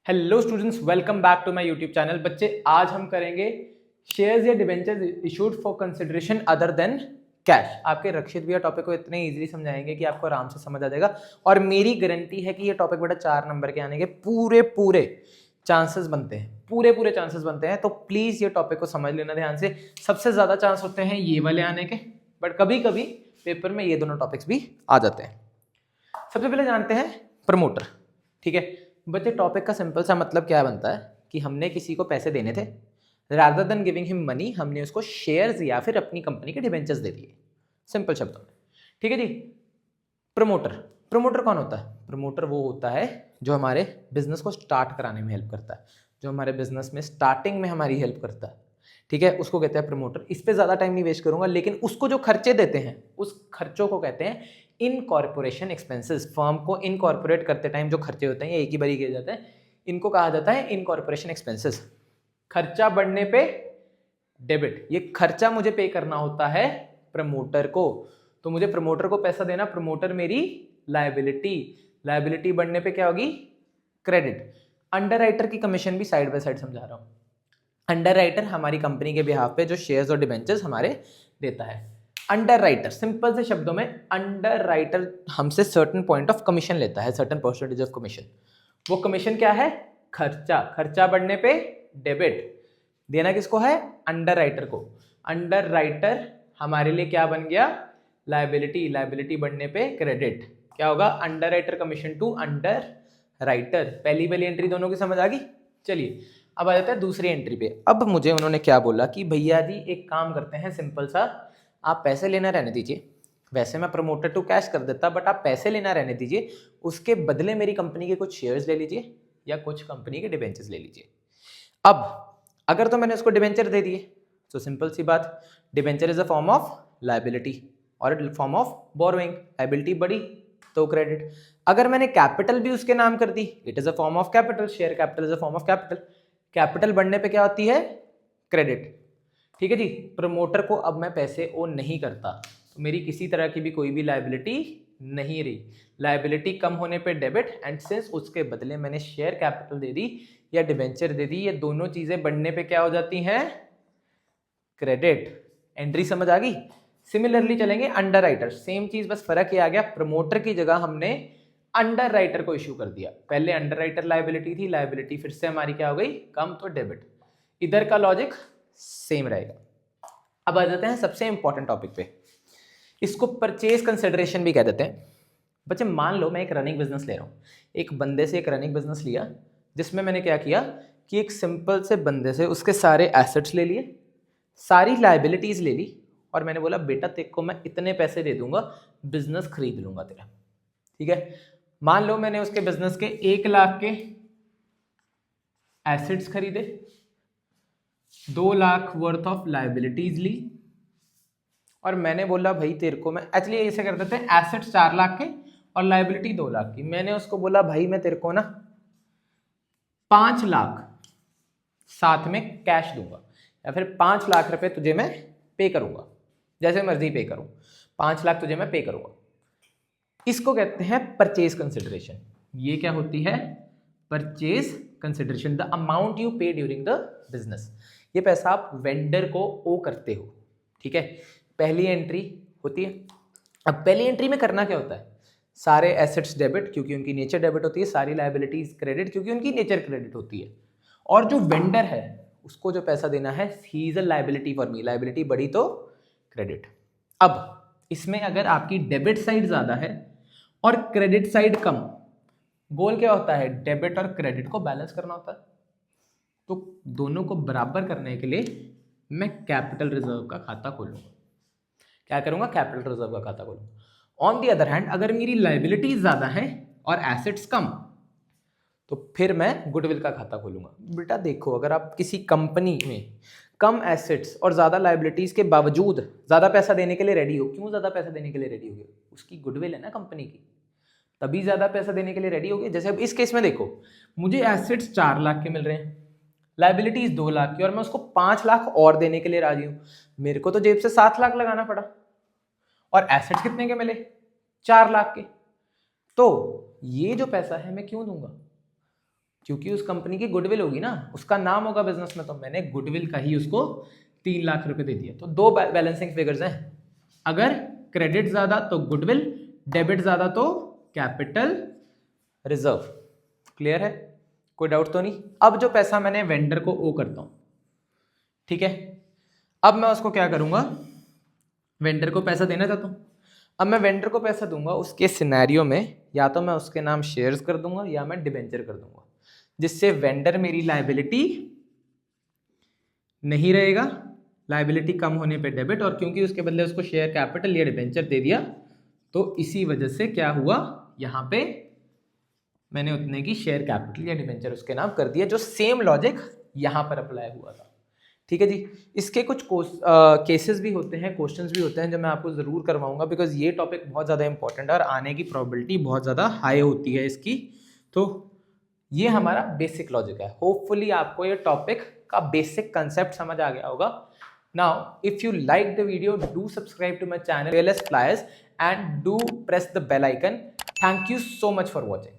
Hello students, welcome back to my YouTube channel. बच्चे, आज हम करेंगे शेयर्स या debentures issued for consideration other than cash. आपके रक्षित भैया टॉपिक को इतने इजीली समझाएंगे कि आपको आराम से समझ आ जाएगा और मेरी गारंटी है कि ये टॉपिक बेटा 4 नंबर के आने के पूरे चांसेस बनते हैं, पूरे चांसेस बनते हैं। तो प्लीज ये टॉपिक को समझ लेना ध्यान से। सबसे ज्यादा चांस होते हैं ये वाले आने के, बट कभी कभी पेपर में ये दोनों टॉपिक्स भी आ जाते हैं। सबसे पहले जानते हैं प्रमोटर। ठीक है बच्चे, टॉपिक का सिंपल सा मतलब क्या बनता है कि हमने किसी को पैसे देने थे, rather than giving him money हमने उसको शेयर्स या फिर अपनी कंपनी के डिबेंचर्स दे दिए, सिंपल शब्दों में। ठीक है जी। प्रमोटर, प्रमोटर कौन होता है? प्रमोटर वो होता है जो हमारे बिजनेस को स्टार्ट कराने में हेल्प करता है, जो हमारे बिजनेस में स्टार्टिंग में हमारी हेल्प करता है। ठीक है, उसको कहते हैं प्रमोटर। इस पे ज्यादा टाइम नहीं वेस्ट करूंगा, लेकिन उसको जो खर्चे देते हैं उस खर्चों को कहते हैं इनकॉर्पोरेशन एक्सपेंसेस। फर्म को इनकॉर्पोरेट करते टाइम जो खर्चे होते हैं ये एक ही बारी किए जाते हैं, इनको कहा जाता है इनकॉर्पोरेशन एक्सपेंसेस। खर्चा बढ़ने पे डेबिट, ये खर्चा मुझे पे करना होता है प्रमोटर को, तो मुझे प्रमोटर को पैसा देना, प्रमोटर मेरी लायबिलिटी, लायबिलिटी बढ़ने पे क्या होगी? क्रेडिट। अंडरराइटर की कमीशन भी साइड बाय साइड समझा रहा हूं। अंडरराइटर हमारी कंपनी के बिहाफ पे जो शेयर्स और डिबेंचर्स हमारे देता है। अंडरराइटर सिंपल से शब्दों में, अंडरराइटर हमसे सर्टेन पॉइंट ऑफ कमीशन लेता है, सर्टेन परसेंटेज ऑफ कमीशन। वो कमीशन क्या है? खर्चा। खर्चा बढ़ने पे डेबिट देना किसको है? अंडरराइटर को। अंडरराइटर हमारे लिए क्या बन गया? लायबिलिटी। लायबिलिटी बढ़ने पे क्रेडिट। क्या होगा? Underwriter commission to underwriter. पहली वाली एंट्री दोनों की समझ आ गई। चलिए अब आ जाता है दूसरी एंट्री पे। अब मुझे उन्होंने क्या बोला कि भैया जी एक काम करते हैं सिंपल सा, आप पैसे लेना रहने दीजिए, वैसे मैं प्रमोटर टू कैश कर देता, बट आप पैसे लेना रहने दीजिए, उसके बदले मेरी कंपनी के कुछ शेयर्स ले लीजिए या कुछ कंपनी के डिबेंचर्स ले लीजिए। अब अगर तो मैंने उसको डिबेंचर दे दिए तो सिंपल सी बात, debenture is a form of liability और फॉर्म ऑफ बोरोइंग, लायबिलिटी बढ़ी तो क्रेडिट। अगर मैंने कैपिटल भी उसके नाम कर दी, it is a form of capital, share capital is a form of capital. Capital बढ़ने पे क्या होती है? क्रेडिट। ठीक है जी। प्रमोटर को अब मैं पैसे ओन नहीं करता तो मेरी किसी तरह की भी कोई भी लायबिलिटी नहीं रही। लायबिलिटी कम होने पे डेबिट, एंड सिंस उसके बदले मैंने शेयर कैपिटल दे दी या डिबेंचर दे दी, ये दोनों चीजें बढ़ने पे क्या हो जाती हैं? क्रेडिट। एंट्री समझ आ गई। सिमिलरली चलेंगे अंडरराइटर, सेम चीज, बस फर्क ये आ गया, प्रमोटर की जगह हमने अंडरराइटर को इशू कर दिया। पहले अंडरराइटर लायबिलिटी थी, लायबिलिटी फिर से हमारी क्या हो गई? कम, तो डेबिट। इधर का लॉजिक सेम रहेगा। अब आ जाते हैं सबसे इंपॉर्टेंट टॉपिक पे, इसको परचेज कंसिडरेशन भी कह देते हैं। बच्चे मान लो मैं एक रनिंग बिजनेस ले रहा हूँ, एक बंदे से एक रनिंग बिजनेस लिया, जिसमें मैंने क्या किया कि एक सिंपल से बंदे से उसके सारे एसेट्स ले लिए, सारी लाइबिलिटीज ले ली, और मैंने बोला बेटा तेरे को मैं इतने पैसे दे दूंगा, बिजनेस खरीद लूंगा तेरा। ठीक है, मान लो मैंने उसके बिजनेस के 1 लाख के एसेट्स खरीदे, 2 लाख वर्थ ऑफ लाइबिलिटीज ली, और मैंने बोला भाई तेरे को मैं, एक्चुअली ऐसे कर देते हैं, एसेट्स 4 लाख के और लाइबिलिटी 2 लाख की। मैंने उसको बोला भाई मैं तेरे को ना 5 लाख साथ में कैश दूंगा, या फिर 5 लाख रुपए तुझे मैं पे करूंगा, जैसे मर्जी पे करूं, 5 लाख तुझे मैं पे करूंगा। इसको कहते हैं परचेज कंसिडरेशन। ये क्या होती है? Purchase consideration, the amount you पे ड्यूरिंग द बिजनेस। ये पैसा आप वेंडर को ओ करते हो। ठीक है, पहली एंट्री होती है। अब पहली एंट्री में करना क्या होता है? सारे एसेट्स डेबिट क्योंकि उनकी नेचर डेबिट होती है, सारी लायबिलिटीज क्रेडिट क्योंकि उनकी नेचर क्रेडिट होती है, और जो वेंडर है उसको जो पैसा देना है, he is a liability for me, liability बढ़ी तो क्रेडिट। अब इसमें अगर आपकी डेबिट साइड ज्यादा है और क्रेडिट साइड कम, गोल क्या होता है? डेबिट और क्रेडिट को बैलेंस करना होता है। तो दोनों को बराबर करने के लिए मैं कैपिटल रिजर्व का खाता खोलूंगा। क्या करूंगा? कैपिटल रिजर्व का खाता खोलूंगा। ऑन दी अदर हैंड, अगर मेरी लायबिलिटीज ज्यादा है और एसेट्स कम, तो फिर मैं गुडविल का खाता खोलूंगा। बेटा देखो, अगर आप किसी कंपनी में कम एसेट्स और ज्यादा लायबिलिटीज के बावजूद ज्यादा पैसा देने के लिए रेडी हो, क्यों ज्यादा पैसा देने के लिए रेडी हो गए? उसकी गुडविल है ना कंपनी की, तभी ज्यादा पैसा देने के लिए रेडी हो गए। जैसे अब इस केस में देखो, मुझे एसेट्स 4 लाख के मिल रहे हैं, लायबिलिटीज 2 लाख की, और मैं उसको 5 लाख और देने के लिए राजी हूं। मेरे को तो जेब से 7 लाख लगाना पड़ा, और एसेट्स कितने के मिले? 4 लाख के। तो ये जो पैसा है मैं क्यों दूंगा? क्योंकि उस कंपनी की गुडविल होगी ना, उसका नाम होगा बिजनेस में, तो मैंने गुडविल का ही उसको 3 लाख रुपए दे दिया। तो दो बैलेंसिंग फिगर्स हैं, अगर क्रेडिट ज्यादा तो गुडविल, डेबिट ज्यादा तो कैपिटल रिजर्व। क्लियर है, कोई डाउट तो नहीं। अब जो पैसा मैंने वेंडर को ओ करता हूं, ठीक है, अब मैं उसको क्या करूंगा, वेंडर को पैसा देना चाहता हूं। अब मैं वेंडर को पैसा दूंगा, उसके सिनेरियो में या तो मैं उसके नाम शेयर्स कर दूंगा या मैं डिबेंचर कर दूंगा, जिससे वेंडर मेरी लायबिलिटी नहीं रहेगा, लायबिलिटी कम होने पे डेबिट, और क्योंकि उसके बदले उसको शेयर कैपिटल या डिबेंचर दे दिया, तो इसी वजह से क्या हुआ, यहां पे मैंने उतने की शेयर कैपिटल या डिबेंचर उसके नाम कर दिया, जो सेम लॉजिक यहां पर अप्लाई हुआ था। ठीक है जी। इसके कुछ केसेस भी होते हैं, क्वेश्चंस भी होते हैं जो मैं आपको जरूर करवाऊंगा, बिकॉज ये टॉपिक बहुत ज़्यादा इंपॉर्टेंट है और आने की प्रोबेबिलिटी बहुत ज़्यादा हाई होती है इसकी। तो ये हमारा बेसिक लॉजिक है। होपफुली आपको ये टॉपिक का बेसिक कंसेप्ट समझ आ गया होगा। Now, if you like the video, do subscribe to my channel, Fearless Flyers, and do press the bell icon. Thank you so much for watching.